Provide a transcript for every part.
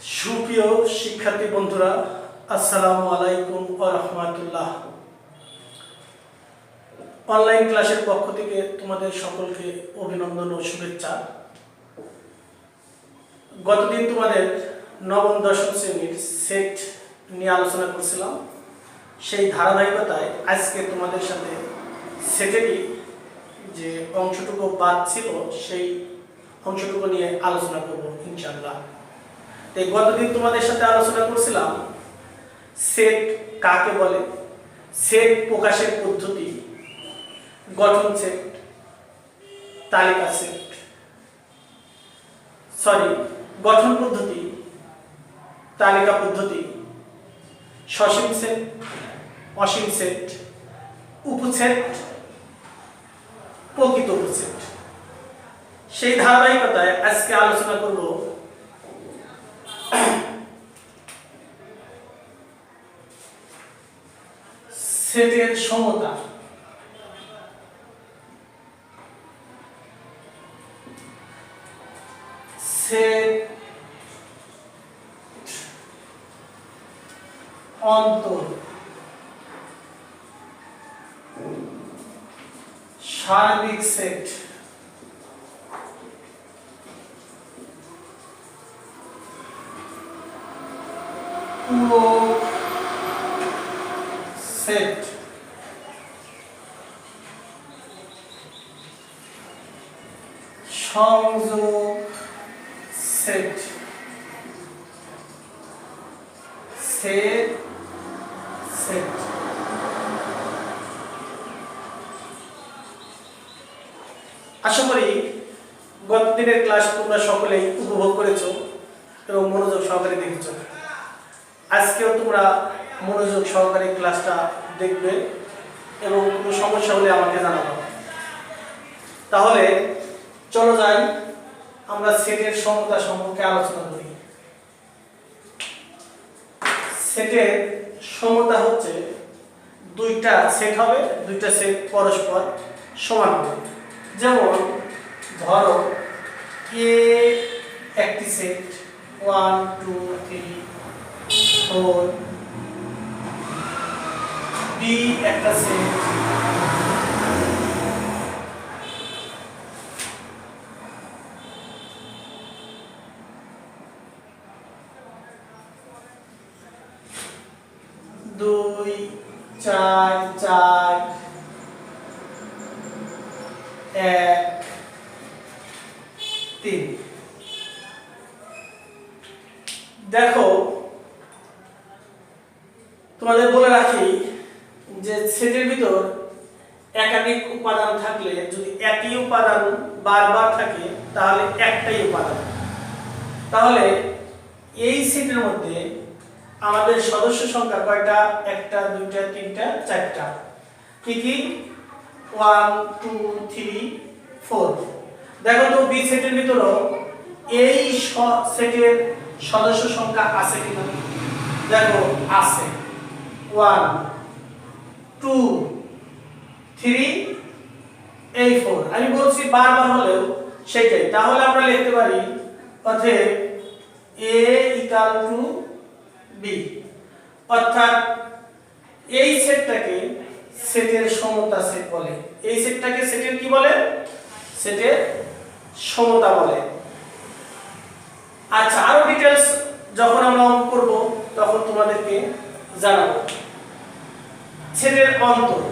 সুপ্রিয় শিক্ষার্থী বন্ধুরা, আসসালামু আলাইকুম ওয়া রাহমাতুল্লাহ। অনলাইন ক্লাসের পক্ষ থেকে তোমাদের সকলকে অভিনন্দন ও শুভেচ্ছা। গতদিন তোমাদের নবম দশম শ্রেণীর সেট নিয়ে আলোচনা করছিলাম। সেই ধারাবাহিকতায় আজকে তোমাদের সাথে সেটেরই যে অংশটুকু বাদ ছিল সেই অংশটুকু নিয়ে আলোচনা করব ইনশাআল্লাহ। তাই গতদিন তোমাদের সাথে আলোচনা করছিলাম সেট কাকে বলে, সেট প্রকাশের পদ্ধতি, গঠন সেট, তালিকা সেট, গঠন পদ্ধতি, তালিকা পদ্ধতি, সসীম সেট, অসীম সেট, উপসেট, প্রকৃত উপসেট। সেই ধারাবাহিকতায় আজকে আলোচনা করব সেটের সমতা। সেট অন্তর, সার্বিক সেট, পুরো সেট, সংযোগ সেট, সেট সেট। আশা করি গত দিনের ক্লাস তোমরা সকলেই উপভোগ করেছো এবং মনোযোগ সহকারে দেখেছো। আজকেও তোমরা মনোযোগ সহকারে ক্লাসটা দেখবে এবং কোনো সমস্যা হলে আমাকে জানাবে। তাহলে চলো যাই, আমরা সেটের সমতা সম্পর্কে আলোচনা করি। সেটের সমতা হচ্ছে দুইটা সেট হবে, দুইটা সেট পরস্পর সমান হবে। যেমন ধরো এ একটি সেট 1 2 3 4, বি একটা সেট, দুই 4 4 1 3। দেখো তোমাদের বলে রাখি যে সেটের ভিতর একাধিক উপাদান থাকলে, যদি একই উপাদান বারবার থাকে তাহলে একটাই উপাদান। তাহলে এই সেটের মধ্যে আমাদের সদস্য সংখ্যা কয়টা? একটা, দুইটা, তিনটা, চারটা। কি কি? 1 2 3 4। দেখো তো বি সেটের ভিতরও এই সেটের সদস্য সংখ্যা আছে কিনা? দেখো আছে, 1 2 3 এই 4। আমি বলছি বারবার হলেও সেটাই। তাহলে আমরা লিখতে পারি অতএব a ইকুয়াল টু b, অর্থাৎ এই সেটটাকে সেটের সমতা সেট বলে। এই সেটটাকে সেটের কি বলে? সেটের সমতা বলে। আচ্ছা, আরো ডিটেইলস যখন আমরা অঙ্ক করব তখন তোমাদেরকে জানাবো। সেটের অন্তর,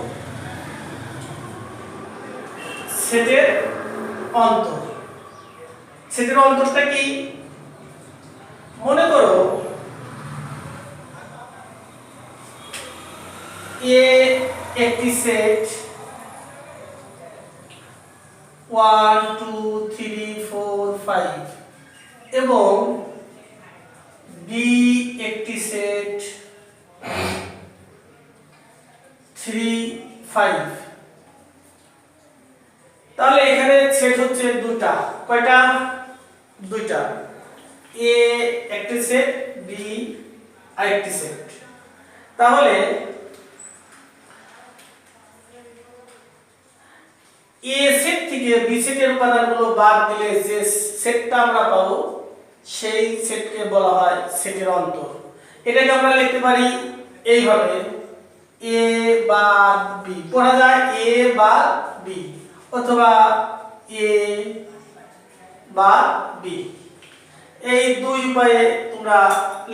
সেটের অন্তর, সেটের অন্তরটা কি? মনে করো এ একটি সেট 1 2 3 4 5 এবং বি একটি সেট 3 5। তাহলে এখানে সেট হচ্ছে দুটা। কয়টা? দুইটা। এ একটি সেট, বি আরেকটি সেট। তাহলে এ সেট থেকে বি সেটের উপাদানগুলো বাদ দিলে যে সেটটা আমরা পাবো সেই সেটকে বলা হয় সেটের অন্তর। এটাকে আমরা লিখতে পারি এইভাবে, এ বাদ বি, পড়া যায় এ বাদ বি অথবা এ বাদ বি। এই দুই উপায়ে তোমরা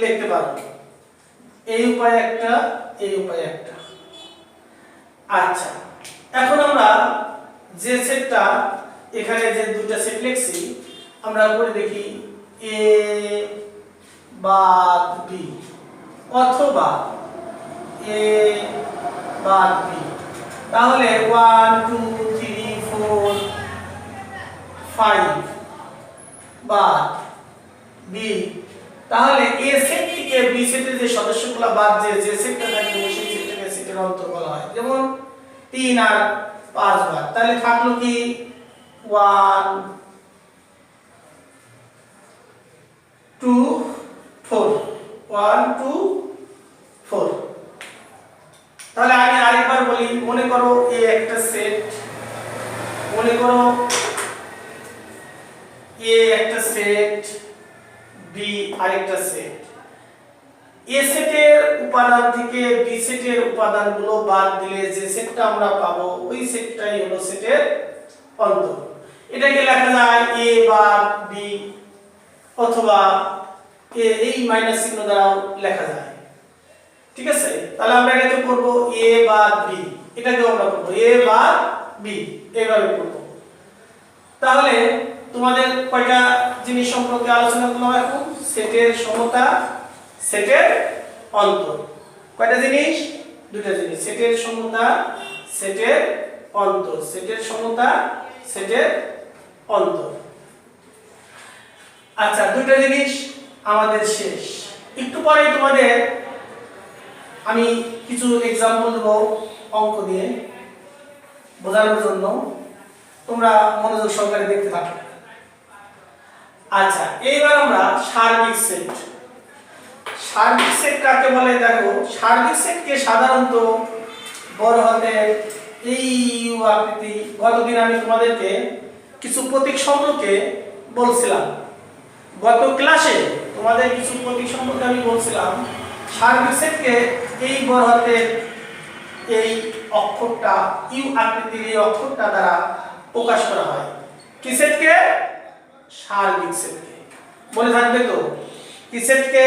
লিখতে পারো, এই উপায় একটা, এই উপায় একটা। আচ্ছা, এখন আমরা যে সেটটা এখানে যে দুইটা সেট লিখছি আমরা করে দেখি এ বাদ বি অথবা এ বাদ বি। তাহলে 1 2 3 4 5 বাদ বি। তাহলে এ সেট থেকে বি সেটের যে সদস্যগুলো বাদ যে সেটটা থাকবে সেই সেটটাকে সেটের অন্তর বলা হয়। যেমন 3 আর 5 বাদ, তাহলে থাকলো কি 1 2 4, 1 2 4। তাহলে আমি আরেকবার বলি, মনে করো এ একটা সেট, মনে করো এ একটা সেট, বি আরেকটা সেট। এ সেটের উপাদান থেকে বি সেটের উপাদানগুলো বাদ দিলে যে সেটটা আমরা পাবো ওই সেটটাই হলো সেটের অন্তর। এটাকে লেখা যায় এ বাদ বি অথবা এই মাইনাস চিহ্ন দ্বারাও লেখা যায়। ঠিক আছে, তাহলে আমরা এটাকে করব এ বাদ বি, এটাকেও আমরা করব এ বাদ বি, এইভাবে করব। তাহলে তোমাদের কয়টা জিনিস সম্পর্কে আলোচনা করলাম এখন? সেটের সমতা, সেটের অন্তর। কয়টা জিনিস? দুটো জিনিস, সেটের সমতা, সেটের অন্তর। সেটের সমতা, সেটের অন্তর। আচ্ছা, দুটো জিনিস আমাদের শেষ। একটু পরে তোমাদের আমি কিছু एग्जांपल দেব অঙ্ক দিয়ে বোঝানোর জন্য, তোমরা মনোযোগ সহকারে দেখতে থাকো। আচ্ছা, এইবার আমরা সার্বিক সেট। সার্বিক সেট কাকে বলে দেখো, সার্বিক সেটকে সাধারণত বড় হাতের এই ইউ আকৃতি, গতদিন আমি তোমাদেরকে কিছু প্রতীক সম্পর্কে বলছিলাম, গত ক্লাসে তোমাদের কিছু প্রতীক সম্পর্কে আমি বলছিলাম। সার্বিক সেটকে এই বড় হাতের এই অক্ষরটা, ইউ আকৃতির এই অক্ষরটা দ্বারা প্রকাশ করা হয়। কি সেটকে? সার্বিক সেটকে। মনে থাকবে তো, কি সেটকে?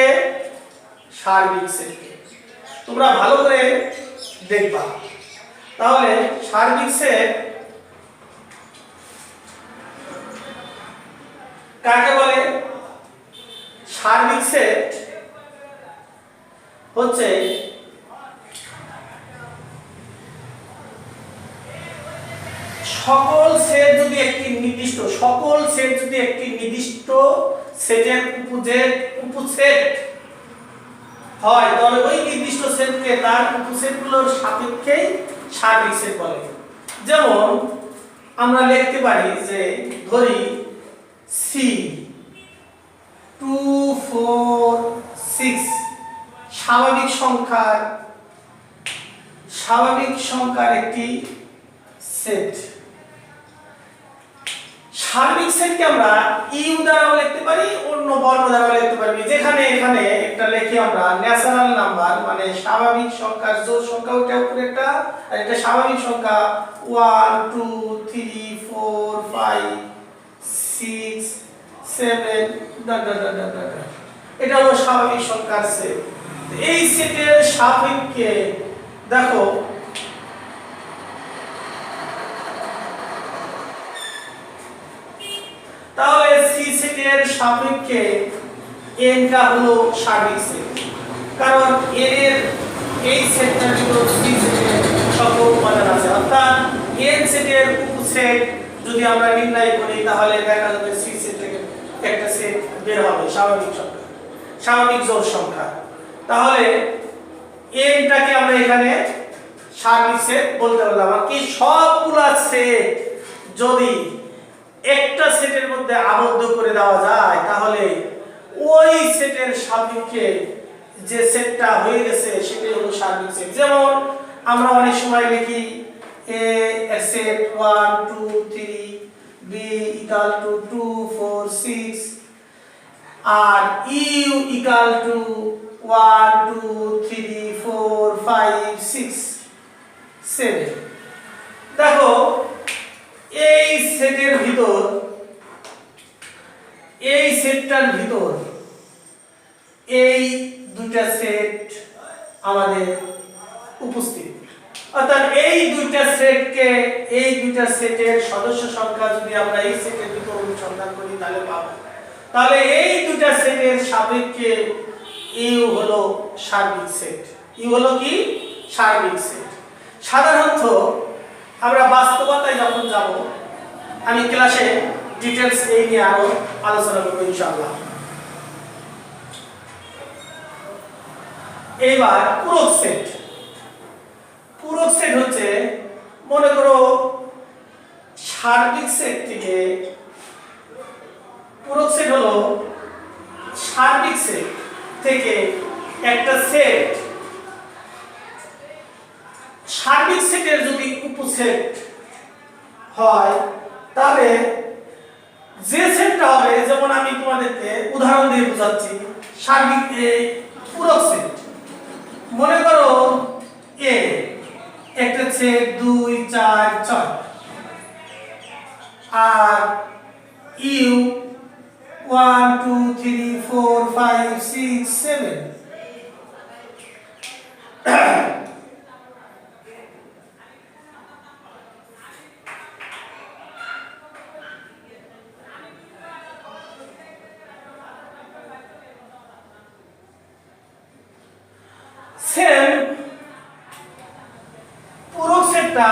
সার্বিক সেটকে। তোমরা ভালো করে দেখবা। তাহলে সার্বিক সেট কাকে বলে? সার্বিক সেট হচ্ছে সকল সেট যদি একটি নির্দিষ্ট সেটের উপসেট হয় তাহলে ওই নির্দিষ্ট সেটকে তার উপসেটগুলোর সাপেক্ষে সার্বিক সেট বলে। যেমন আমরা লিখতে পারি যে ধরি সি 2 4 6 স্বাভাবিক সংখ্যার একটি সেট। সার্বিক সেটকে আমরা ইউ দ্বারাও লিখতে পারি, অন্য বর্ণ দ্বারাও লিখতে পারি। যেখানে এখানে একটা লিখি আমরা ন্যাচারাল নাম্বার, মানে স্বাভাবিক সংখ্যার জোড় সংখ্যা, ওটা উপরে একটা, আর এটা স্বাভাবিক সংখ্যা 1 2 3 4 5 6 7 এটা হলো স্বাভাবিক সংখ্যার সেট। এই সেটের সাপেক্ষে দেখো তাহলে সি সেটের সাপেক্ষে n টা হলো সার্বিক সেট, কারণ n এর এই সেটটার ভিতর সি সেটের সকল উপাদান আছে। অর্থাৎ n সেটের উপসেট যদি আমরা নির্ণয় করি তাহলে দেখা যাবে সি সেট থেকে একটা সেট বের হবে, স্বাভাবিক জোড় সংখ্যা। তাহলে n টাকে আমরা এখানে সার্বিক সেট বলতে পারলাম। আর কি সবগুলা সেট যদি একটা সেটের মধ্যে আবদ্ধ করে দেওয়া যায় তাহলে ওই সেটের সাপেক্ষে যে সেটটা হয়ে গেছে সেটাই হলো সার্বিক সেট। যেমন আমরা অনেক সময় লিখি a এর সেট 1 2 3, b = 2 4 6, আর ইউ ইকুয়াল টু 1 2 3 4 5 6 7। দেখো এই সেটের ভিতর, এই সেটটার ভিতর এই দুইটা সেট আমাদের উপস্থিত, অর্থাৎ এই দুইটা সেটকে, এই দুইটা সেটের সদস্য সংখ্যা যদি আমরা এই সেটের ভিতর অনুসন্ধান করি তাহলে পাবো। তাহলে এই দুইটা সেটের সাপেক্ষে ইউ হলো সার্বিক সেট। ইউ হলো কি? সার্বিক সেট। সাধারণত আমরা বাস্তবতায় যখন যাব, আমি ক্লাসে ডিটেইলস এই নিয়ে আরো আলোচনা করব ইনশাআল্লাহ। এবার পূরক সেট। পূরক সেট হচ্ছে, মনে করো সার্বিক সেট থেকে, পূরক সেট হলো সার্বিক সেট থেকে একটা সেট, সার্বিক সেটের যদি উপসেট হয় তাহলে যে সেটটা হবে, যেমন আমি তোমাদেরকে উদাহরণ দিয়ে বোঝাচ্ছি, সার্বিক পূরক সেট। মনে করো এ একটা সেট 2 4 6 আর ইউ 1 2 3 4 5 6 7। সেম পূরক সেটটা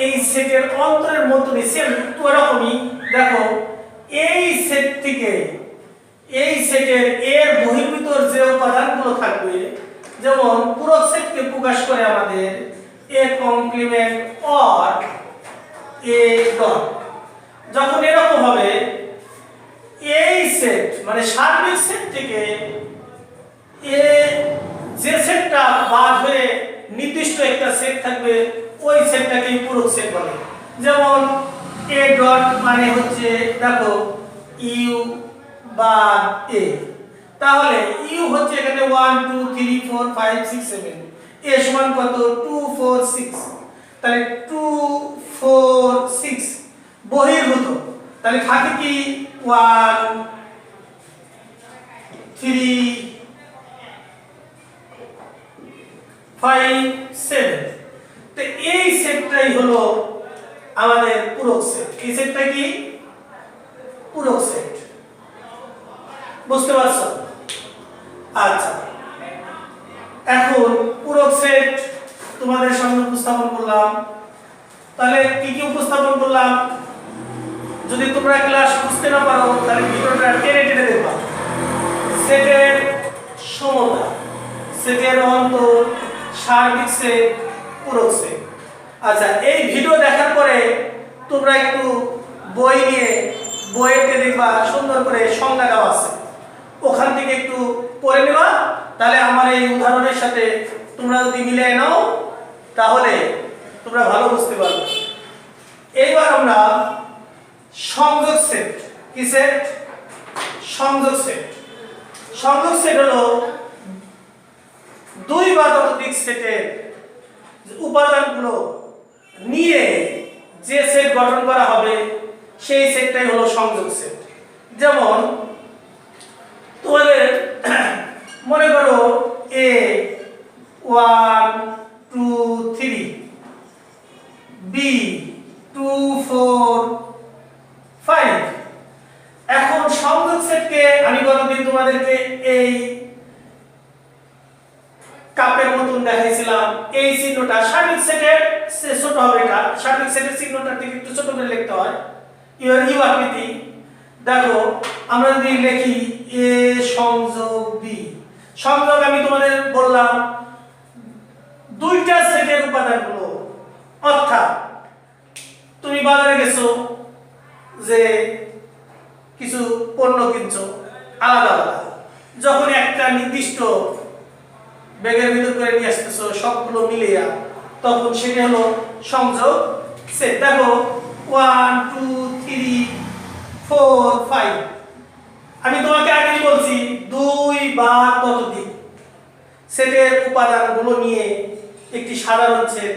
এই সেটের অন্তরের মধ্যে সেম এরকমই। দেখো এই সেট থেকে, এই সেটের এর বহির্ভূতর যে উপাদানগুলো থাকবে, যেমন পূরক সেটকে প্রকাশ করে আমাদের এ কমপ্লিমেন্ট অর এ ডট। যখন এরকম হবে, এই সেট মানে সার্বিক সেট থেকে এ যে সেটটা বাদ হয়ে নির্দিষ্ট একটা সেট থাকবে, ওই সেটটাকেই পূরক সেট বলে। যেমন এ ডট মানে হচ্ছে, দেখো ইউ বাদ এ, তাহলে ইউ হচ্ছে এখানে 1 2 3 4 5 6 7, এ সমান কত? 2 4 6, তাহলে 2 4 6 বহির্ভূত, তাহলে থাকে কি 1 3 5 7। তো এই সেটটাই হলো আমাদের পূরক সেট। এই সেটটা কি? পূরক সেট। বুঝতে পারছো? আচ্ছা, এখন পূরক সেট তোমাদের সামনে উপস্থাপন করলাম। তাহলে কি কি উপস্থাপন করলাম? যদি তোমরা ক্লাস বুঝতে না পারো তাহলে ভিডিওটা টেনে টেনে দেখবা। সেটের সমতা, সেটের অন্তর, সার্বিক সেট, পূরক সেট। আচ্ছা, এই ভিডিও দেখার পরে তোমরা একটু বই নিয়ে, বইতে দেখবা সুন্দর করে সংজ্ঞা দেওয়া আছে, ওখান থেকে একটু পড়ে নেবা। তাহলে আমার এই উদাহরণের সাথে তোমরা যদি মিলিয়ে নাও তাহলে তোমরা ভালো বুঝতে পারবে। এইবার আমরা সংযোগ সেট। কি সেট? সংযোগ সেট। সংযোগ সেট হলো দুই বা ততোধিক সেটের উপাদানগুলো নিয়ে যে সেট গঠন করা হবে সেই সেটটাই হলো সংযোগ সেট। যেমন তোমাদের মনে করো এ 1 2 3, বি 2 4 5। এখন সংযোগ সেটকে আমি গতদিন তোমাদেরকে এই কাপের মতন দেখাইছিলাম। এই চিহ্নটা সার্বিক সেটের ছোট হবে, এটা সার্বিক সেটের চিহ্নটা থেকে একটু ছোট করে লিখতে হয়, ইউ আকৃতি। দেখো আমরা যদি লিখি এ সংযোগ বি, সংযোগ আমি তোমাদের বললাম দুইটা সেটের উপাদানগুলো, অর্থাৎ তুমি বাজারে গেছো, যে কিছু পণ্য কিনছো আলাদা আলাদা, যখন একটা নির্দিষ্ট ব্যাগের ভিতর করে নিয়ে আসতেছো সবগুলো মিলিয়ে, তখন সেটা হলো সংযোগ সেট। দেখো 1 2 3 4 5, সেটের উপাদানগুলো নিয়ে একটি সাধারণ সেট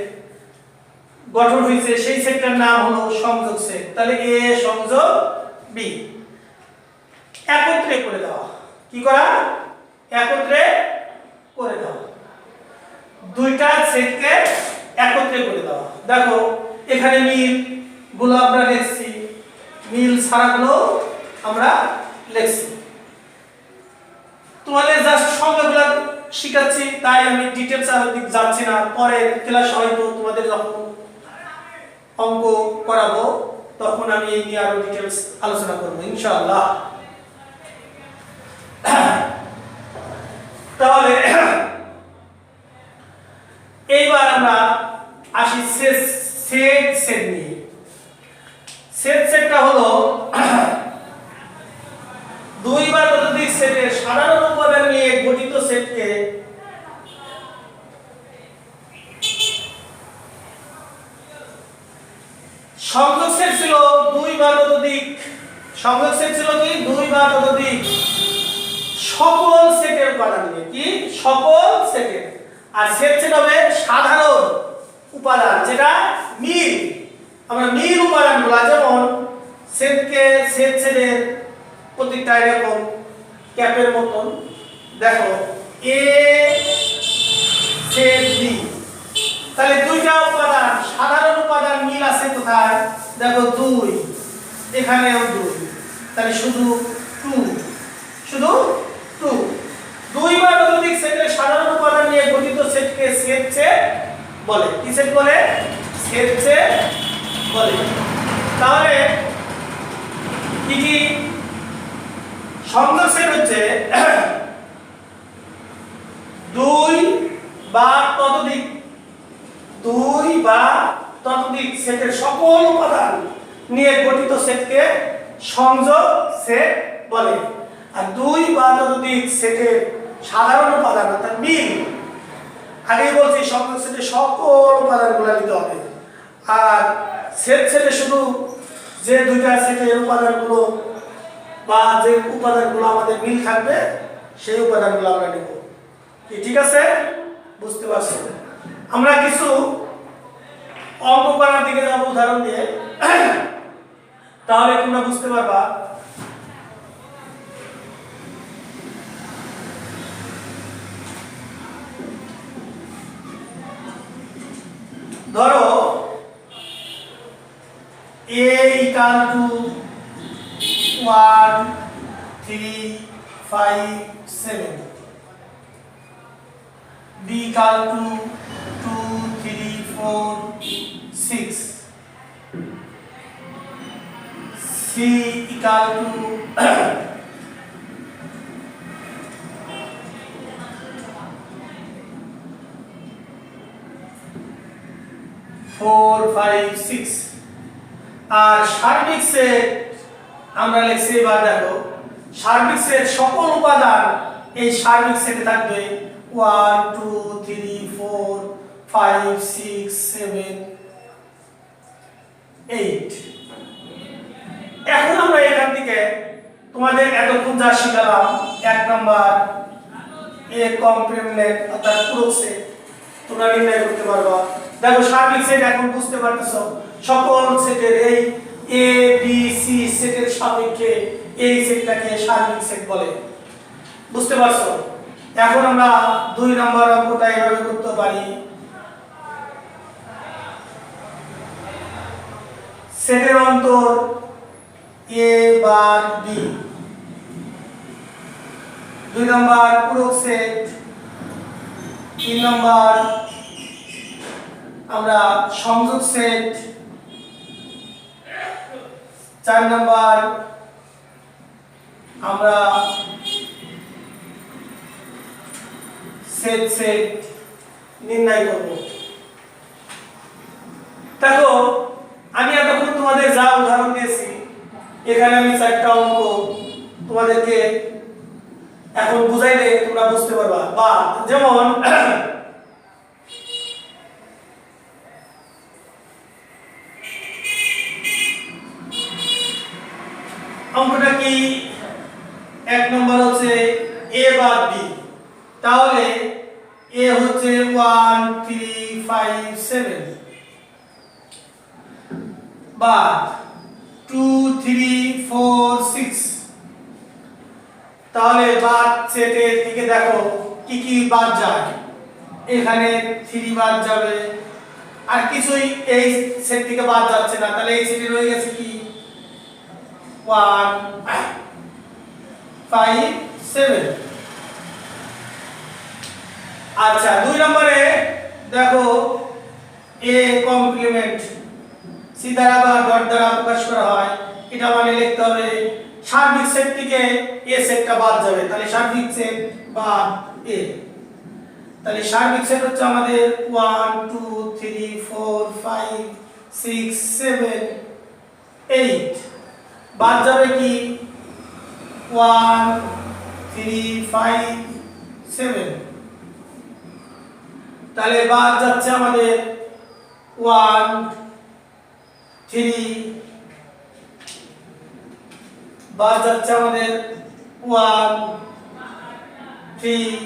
গঠন হয়েছে, সেই সেটটার নাম হলো সংযোগ সেট। তাহলে এ সংযোগ বি একত্রে করে দেওয়া, কি করা? একত্রে করে দেওয়া, দুইটা সেটকে একত্রে করে দেওয়া। দেখো এখানে মিল গুলো আমরা লিখছি, মিল ছাড়াগুলো আমরা লিখছি। তোমাদের জাস্ট সংজ্ঞাগুলো শিখাচ্ছি, তাই আমি ডিটেইলস আর দিক যাচ্ছি না। পরে ক্লাস হয়তো তোমাদের যখন অঙ্ক করাবো তখন আমি এই নিয়ে আরো ডিটেইলস আলোচনা করব ইনশাআল্লাহ। তাহলে এইবার আমরা আসি সেট নিয়ে। সেটটা হলো দুই বা ততোধিক সেটের সাধারণ উপাদান নিয়ে গঠিত সেটকে সংযোগ সেট ছিল দুই বা ততোধিক, সংযোগ সেট ছিল কি? দুই বা ততোধিক সকল সেটের উপাদান নিয়ে, কি? সকল সেটের। আর সেট হবে সাধারণ উপাদান, যেটা মিল। আমরা মিল উপাদানগুলো, যেমন সেটের প্রত্যেকটা এরকম ক্যাপের মতন, দেখো এ সেট বি, তাহলে দুইটা উপাদান সাধারণ উপাদান মিল আছে কোথায়? দেখো দুই, এখানেও দুই, তাহলে শুধু টু, শুধু টু। দুই বা ততোধিক সেটের সাধারণ উপাদান নিয়ে গঠিত সেটকে সেট বলে। কি সেট বলে? সেট বলে। তাহলে কি কি সংযোগ সেট হচ্ছে দুই বা ততোধিক, দুই বা ততোধিক সেটের সকল উপাদান নিয়ে গঠিত সেটকে সংযোগ সেট বলে। আর দুই বা ততোধিক সেটের সাধারণ উপাদান অর্থাৎ মিল, আগেই বলছি সংযোগ সেটের সকল উপাদানগুলো নিতে হবে। আর সেটে শুধু যে দুইটা সেটের উপাদানগুলো বা যে উপাদানগুলো আমাদের মিল থাকবে সেই উপাদানগুলো আমরা নেব। কি ঠিক আছে? বুঝতে পারছো? আমরা কিছু অঙ্ক করার দিকে যাব উদাহরণ দিয়ে, তাহলে তোমরা বুঝতে পারবা। ধরো a equal to 1 3 5 7, b equal to 2 3 4 6, c equal to 4 5 6। আর সার্বিক সেট আমরা লিখছি, এবার দেখো সার্বিক সেট সকল উপাদান এই সার্বিক সেটে থাকবে 1 2 3 4 5 6 7 8। এখন আমরা এখান থেকে তোমাদের এতক্ষণ যা শিখালাম, এক নাম্বার এ কমপ্লিমেন্ট অর্থাৎ পূরক সেট তোমরা নির্ণয় করতে পারবা। দেখো সার্বিক সেট এখন বুঝতে পারতেছো, সকল সেটের এই এ বি সি সেটের সাপেক্ষে এই সেটটাকে সার্বিক সেট বলে। বুঝতে পারছো? এখন আমরা 2 নম্বর অঙ্কটা এভাবে করতে পারি। সেটের অন্তর এ বার বি, 2 নম্বর পূরক সেট, 3 নম্বর আমরা সংযোগ সেট, 4 নম্বর আমরা সেট নির্ণয় করব। দেখো আমি এতক্ষণ তোমাদের যা উদাহরণ দিয়েছি, এখানে আমি 4টা অঙ্ক তোমাদেরকে এখন বুঝাইলে তোমরা বুঝতে পারবা। বা যেমন অঙ্কটা কি? 1 নম্বর হচ্ছে a বাদ b, তাহলে এ হচ্ছে 1 3 5 7 বা 2 3 4 6। তাহলে বাদ সেটের দিকে দেখো কি কি বাদ যায়। এখানে 3 বাদ যাবে, আর কিছুই এই সেট থেকে বাদ যাচ্ছে না, তাহলে এই সেটে রয়ে গেছে কি 1 5 7। আচ্ছা 2 নম্বরে দেখো a কমপ্লিমেন্ট সি দ্বারা বা ডট দ্বারা প্রকাশ করা হয়, এটা মানে লিখতে হবে সার্বিক সেট থেকে এ সেটটা বাদ যাবে, তাহলে সার্বিক সেট বাদ এ। তাহলে সার্বিক সেট হচ্ছে আমাদের 1 2 3 4 5 6 7 8, বাদ যাবে কি 1 3 5 7। তাহলে বাদ যাচ্ছে আমাদের 1 3, বাদ যাচ্ছে আমাদের 1 3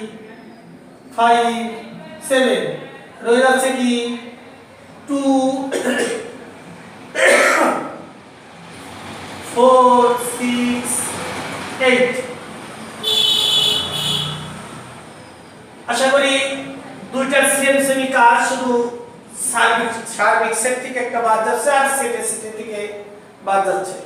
5 7, রয়ে যাচ্ছে কি 2 4 6 8। আশা করি দুইটার সেম সেমি কাজ, শুধু সার্বিক সেট থেকে একটা বাদ যাচ্ছে আর সেট থেকে বাদ যাচ্ছে।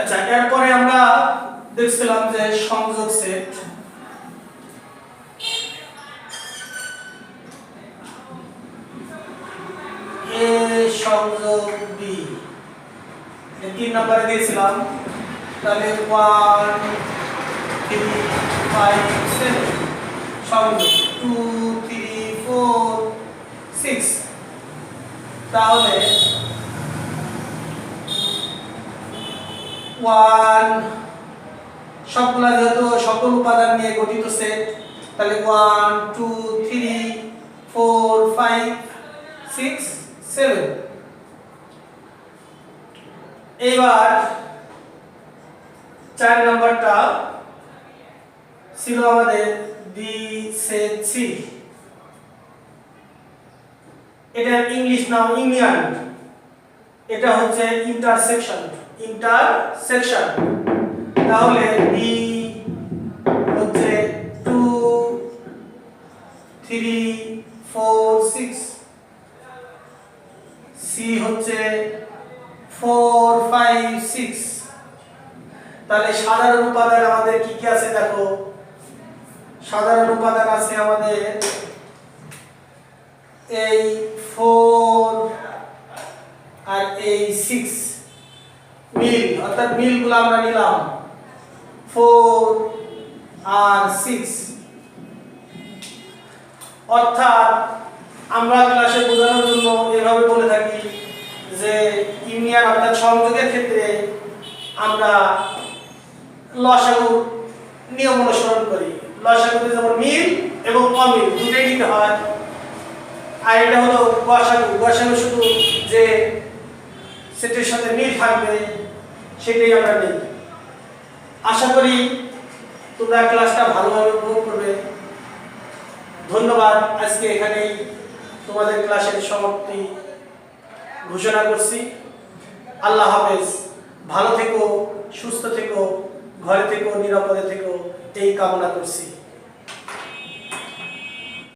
আচ্ছা এরপরে আমরা দেখছিলাম যে সংযোগ সেট। এ সংযোগ বি 3 নম্বরে দিয়েছিলাম, তাহলে 1 3 5 7 সংযোগ 2 3 4 6। তাহলে 1 সবগুলা যেহেতু সকল উপাদান নিয়ে গঠিত সেট, তাহলে 1 2 3 4 5 6 7। এবার 4 নম্বরটা ছিল আমাদের বি সেট সি। এটার ইংলিশ নাম ইউনিয়ন, এটা হচ্ছে ইন্টারসেকশন। তাহলে বি হচ্ছে 2 3 4 6, সি হচ্ছে 4 5 6। তাহলে সাধারণ উপাদান আমাদের কি কি আছে দেখো। সাধারণ উপাদান আছে আমাদের এই 4 আর এই 6, মিল অর্থাৎ মিলগুলো আমরা নিলাম 4 আর 6। অর্থাৎ আমরা ক্লাসে বোঝানোর জন্য এভাবে বলে থাকি যে ইউনিয়ন অর্থাৎ সংযোগের ক্ষেত্রে আমরা লসাগু নিয়ম অনুসরণ করি। লসাগুতে যেমন মিল এবং অমিল দুটোই নিতে হয়। আর এটা হলো গসাগু শুধু যে সেটের সাথে মিল থাকবে সেটাই আমরা নিই। আশা করি তোমরা ক্লাসটা ভালোভাবে উপভোগ করবে। ধন্যবাদ। আজকে এখানেই তোমাদের ক্লাসের সমাপ্তি ঘোষণা করছি। আল্লাহ হাফেজ। ভালো থেকো, সুস্থ থেকো, ঘরে থেকো, নিরাপদে থেকো, এই কামনা করছি।